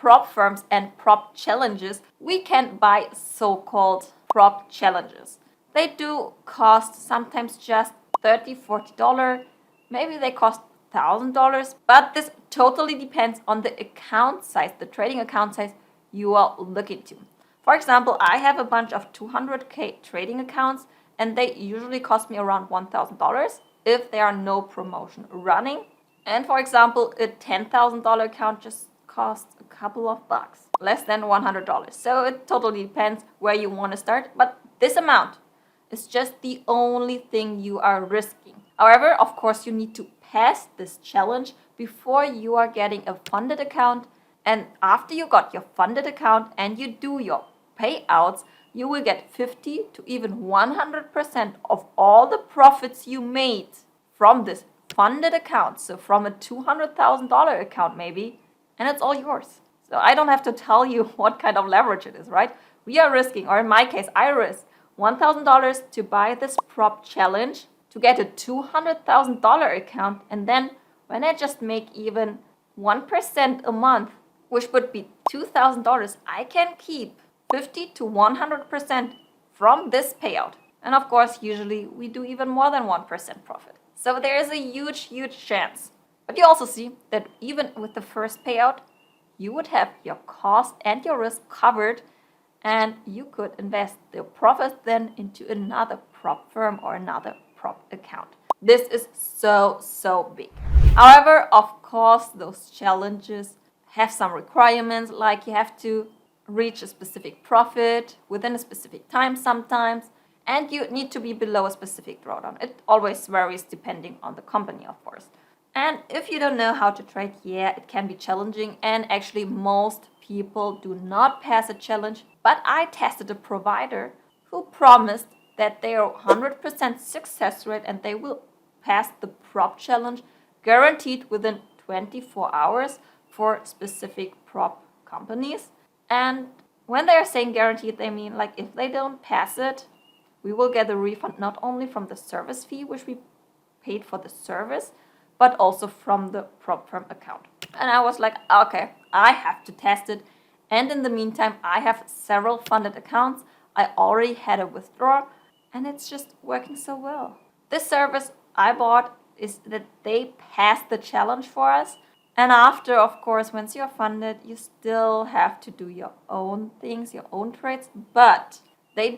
prop firms and prop challenges, we can buy so-called prop challenges. They do cost sometimes just $30, $40. Maybe they cost $1,000, but this totally depends on the account size, the trading account size you are looking to. For example, I have a bunch of 200K trading accounts, and they usually cost me around $1,000 if there are no promotion running. And for example, a $10,000 account just costs a couple of bucks, less than $100. So it totally depends where you want to start, but this amount is just the only thing you are risking. However, of course, you need to pass this challenge before you are getting a funded account. And after you got your funded account and you do your payouts, you will get 50 to even 100% of all the profits you made from this funded account. So from a $200,000 account maybe, and it's all yours. So I don't have to tell you what kind of leverage it is, right? We are risking, or in my case, I risk $1,000 to buy this prop challenge to get a $200,000 account, and then when I just make even 1% a month, which would be $2,000, I can keep 50 to 100% from this payout. And of course, usually we do even more than 1% profit. So there is a huge, huge chance. But you also see that even with the first payout, you would have your cost and your risk covered, and you could invest the profits then into another prop firm or another prop account. This is so big. However, of course, those challenges have some requirements, like you have to reach a specific profit within a specific time sometimes, and you need to be below a specific drawdown. It always varies depending on the company, of course. And if you don't know how to trade, yeah, it can be challenging, and actually most people do not pass a challenge. But I tested a provider who promised that they are 100% success rate and they will pass the prop challenge guaranteed within 24 hours for specific prop companies. And when they are saying guaranteed, they mean like if they don't pass it, we will get a refund not only from the service fee, which we paid for the service, but also from the prop firm account. And I was like, okay, I have to test it. And in the meantime, I have several funded accounts. I already had a withdrawal, and it's just working so well. This service I bought is that they passed the challenge for us. And after, of course, once you're funded, you still have to do your own things, your own trades. But they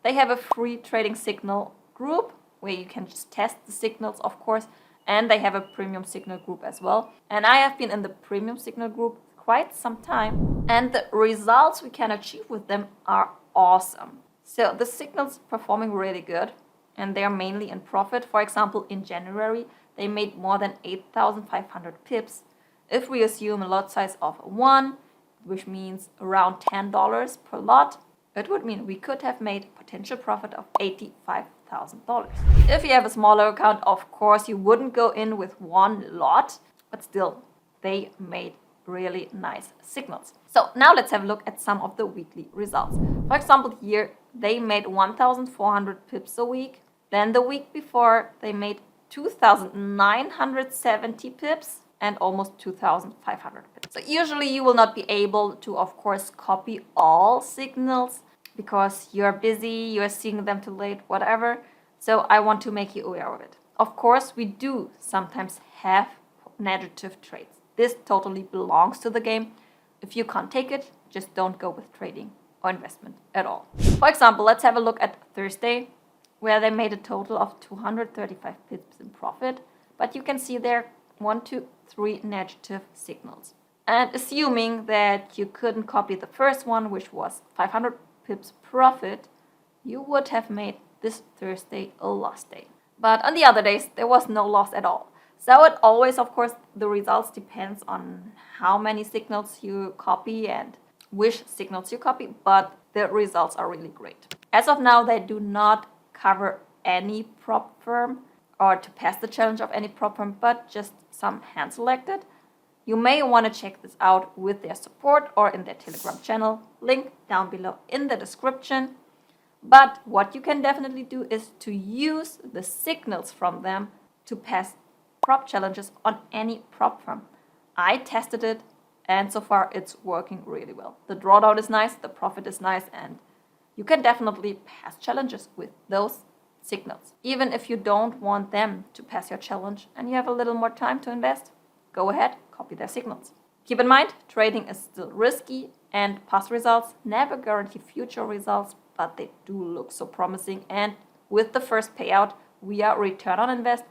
have a free trading signal group where you can just test the signals, of course. And they have a premium signal group as well. And I have been in the premium signal group quite some time. And the results we can achieve with them are awesome. So the signals performing really good. And they are mainly in profit. For example, in January, they made more than 8,500 pips. If we assume a lot size of 1, which means around $10 per lot, it would mean we could have made a potential profit of $85,000. If you have a smaller account, of course, you wouldn't go in with one lot, but still, they made really nice signals. So now let's have a look at some of the weekly results. For example, here they made 1,400 pips a week. Then the week before, they made 2,970 pips and almost 2,500 pips. So usually you will not be able to, of course, copy all signals because you're busy, you're seeing them too late, whatever. So I want to make you aware of it. Of course, we do sometimes have negative trades. This totally belongs to the game. If you can't take it, just don't go with trading or investment at all. For example, let's have a look at Thursday, where they made a total of 235 pips in profit. But you can see there 1, 2, 3 negative signals. And assuming that you couldn't copy the first one, which was 500 pips profit, you would have made this Thursday a loss day. But on the other days, there was no loss at all. So it always, of course, the results depends on how many signals you copy and which signals you copy, but the results are really great. As of now, they do not cover any prop firm or to pass the challenge of any prop firm, but just some hand-selected. You may want to check this out with their support or in their Telegram channel, link down below in the description. But what you can definitely do is to use the signals from them to pass prop challenges on any prop firm. I tested it and so far it's working really well. The drawdown is nice, the profit is nice, and you can definitely pass challenges with those signals. Even if you don't want them to pass your challenge and you have a little more time to invest, go ahead, copy their signals. Keep in mind, trading is still risky and past results never guarantee future results, but they do look so promising, and with the first payout, we are return on invest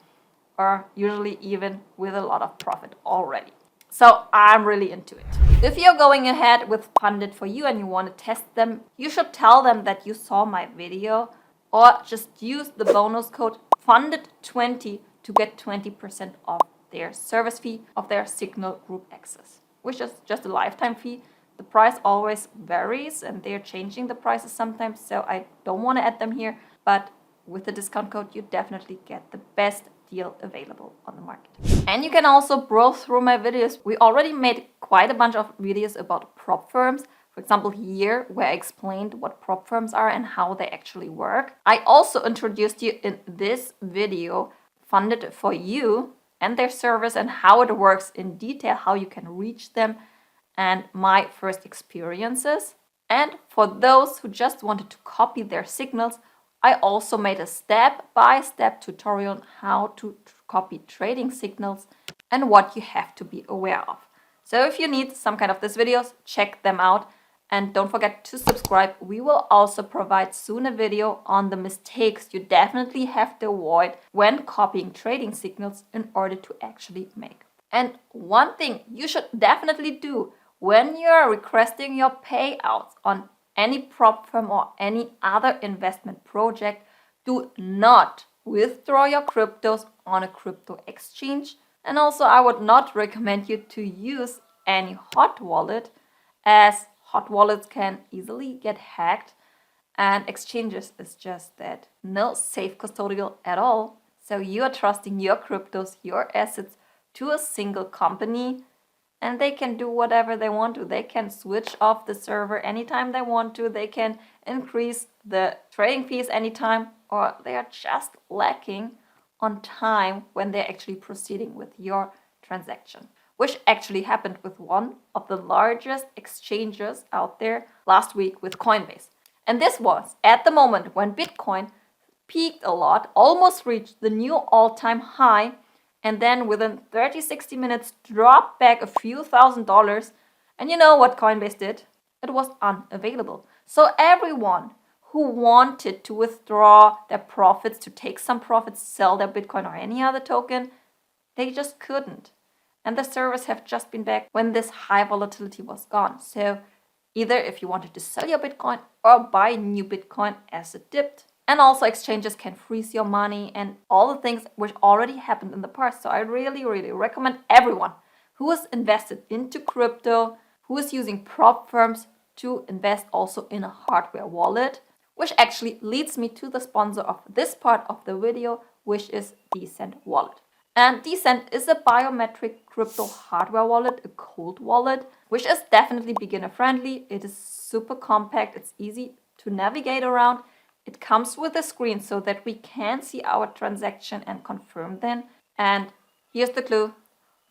or usually even with a lot of profit already. So I'm really into it. If you're going ahead with Funded for You and you want to test them, you should tell them that you saw my video or just use the bonus code FUNDED20 to get 20% off their service fee of their Signal group access, which is just a lifetime fee. The price always varies and they're changing the prices sometimes, so I don't want to add them here, but with the discount code you definitely get the best deal available on the market. And you can also browse through my videos. We already made quite a bunch of videos about prop firms. For example, here where I explained what prop firms are and how they actually work. I also introduced you in this video Funded for You and their service and how it works in detail, how you can reach them, and my first experiences. And for those who just wanted to copy their signals, I also made a step-by-step tutorial on how to copy trading signals and what you have to be aware of. So if you need some kind of these videos, check them out. And don't forget to subscribe. We will also provide soon a video on the mistakes you definitely have to avoid when copying trading signals in order to actually make. And one thing you should definitely do when you are requesting your payouts on any prop firm or any other investment project, do not withdraw your cryptos on a crypto exchange. And also I would not recommend you to use any hot wallet, as hot wallets can easily get hacked and exchanges is just that. No safe custodial at all. So you are trusting your cryptos, your assets to a single company, and they can do whatever they want to. They can switch off the server anytime they want to. They can increase the trading fees anytime, or they are just lacking on time when they're actually proceeding with your transaction, which actually happened with one of the largest exchanges out there last week with Coinbase. And this was at the moment when Bitcoin peaked a lot, almost reached the new all-time high, and then within 30-60 minutes dropped back a few $1,000s. And you know what Coinbase did? It was unavailable. So everyone who wanted to withdraw their profits, to take some profits, sell their Bitcoin or any other token, they just couldn't. And the servers have just been back when this high volatility was gone. So either if you wanted to sell your Bitcoin or buy new Bitcoin as it dipped. And also exchanges can freeze your money and all the things which already happened in the past. So I really, really recommend everyone who is invested into crypto, who is using prop firms, to invest also in a hardware wallet, which actually leads me to the sponsor of this part of the video, which is Dcent wallet. And Dcent is a biometric crypto hardware wallet, a cold wallet, which is definitely beginner friendly. It is super compact, it's easy to navigate around. It comes with a screen so that we can see our transaction and confirm them. And here's the clue.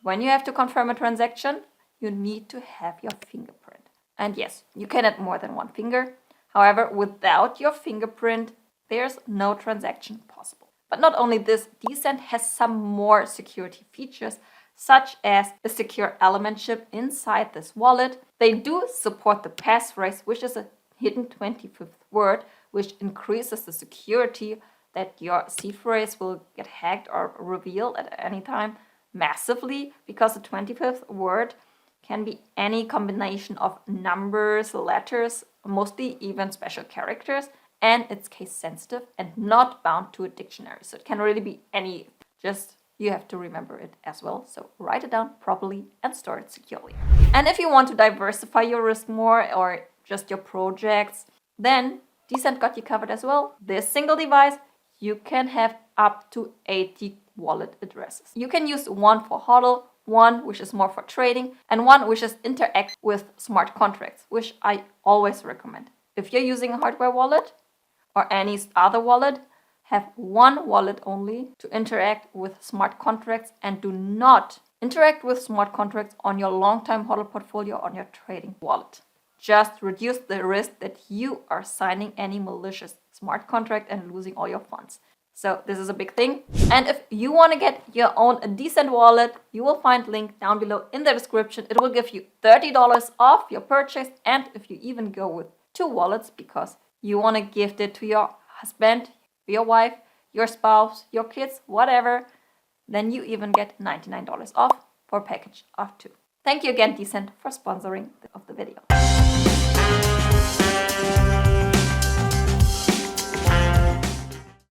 When you have to confirm a transaction, you need to have your fingerprint. And yes, you can add more than one finger. However, without your fingerprint, there's no transaction possible. But not only this, Dcent has some more security features, such as a secure element chip inside this wallet. They do support the passphrase, which is a hidden 25th word, which increases the security that your seed phrase will get hacked or revealed at any time massively, because the 25th word can be any combination of numbers, letters, mostly even special characters, and it's case sensitive and not bound to a dictionary. So it can really be any, just you have to remember it as well. So write it down properly and store it securely. And if you want to diversify your risk more or just your projects, then Dcent got you covered as well. This single device, you can have up to 80 wallet addresses. You can use one for HODL, one which is more for trading, and one which is interact with smart contracts, which I always recommend. If you're using a hardware wallet or any other wallet, have one wallet only to interact with smart contracts and do not Interact with smart contracts on your long-time HODL portfolio on your trading wallet. Just reduce the risk that you are signing any malicious smart contract and losing all your funds. So this is a big thing. And if you want to get your own Dcent wallet, you will find link down below in the description. It will give you $30 off your purchase. And if you even go with 2 wallets because you want to gift it to your husband, your wife, your spouse, your kids, whatever, then you even get $99 off for a package of 2. Thank you again, Dcent, for sponsoring the video.